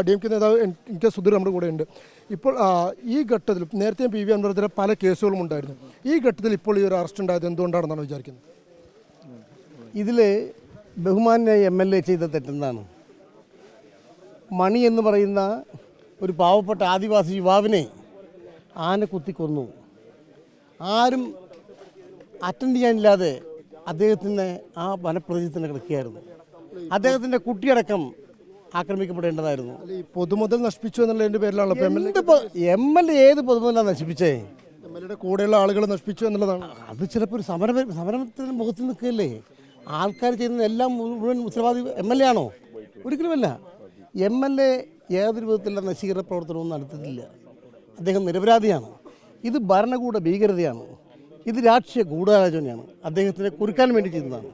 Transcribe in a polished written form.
DMK നേതാവ് NK Sudheer നമ്മുടെ കൂടെ ഉണ്ട്. ഇപ്പോൾ ഈ ഘട്ടത്തിൽ നേരത്തെ PV അൻവറിനെതിരെ പല കേസുകളും ഉണ്ടായിരുന്നു. ഈ ഘട്ടത്തിൽ ഇപ്പോൾ ഈ ഒരു അറസ്റ്റ് ഉണ്ടായത് എന്തുകൊണ്ടാണെന്നാണ് വിചാരിക്കുന്നത്? ഇതിൽ ബഹുമാന്യ MLA ചെയ്ത തെറ്റെന്താണ്? മണി എന്ന് പറയുന്ന ഒരു പാവപ്പെട്ട ആദിവാസി യുവാവിനെ ആന കുത്തിക്കൊന്നു. ആരും അറ്റൻഡ് ചെയ്യാനില്ലാതെ അദ്ദേഹത്തിന് ആ വനപ്രദേശത്തിന് കിടക്കുകയായിരുന്നു. അദ്ദേഹത്തിൻ്റെ കുട്ടിയടക്കം ആക്രമിക്കപ്പെടേണ്ടതായിരുന്നു. ഈ പൊതുമുതൽ നശിപ്പിച്ചു എന്നുള്ളതിൻ്റെ പേരിലാണ് MLA ഏത് പൊതുമുതലാണ് നശിപ്പിച്ചേ? MLAയുടെ കൂടെയുള്ള ആളുകൾ നശിപ്പിച്ചു എന്നുള്ളതാണ്. അത് ചിലപ്പോൾ ഒരു സമരത്തിന് മുഖത്ത് നിൽക്കുകയല്ലേ? ആൾക്കാർ ചെയ്യുന്ന എല്ലാം മുഴുവൻ ഉത്തരവാദി MLA ആണോ? ഒരിക്കലുമല്ല. MLA ഏതൊരു വിധത്തിലുള്ള നശീകരണ പ്രവർത്തനവും നടത്തിയിട്ടില്ല. അദ്ദേഹം നിരപരാധിയാണ്. ഇത് ഭരണകൂട ഭീകരതയാണ്. ഇത് രാഷ്ട്രീയ ഗൂഢാലോചനയാണ്. അദ്ദേഹത്തിനെ കുറുക്കാൻ വേണ്ടി ചെയ്യുന്നതാണ്.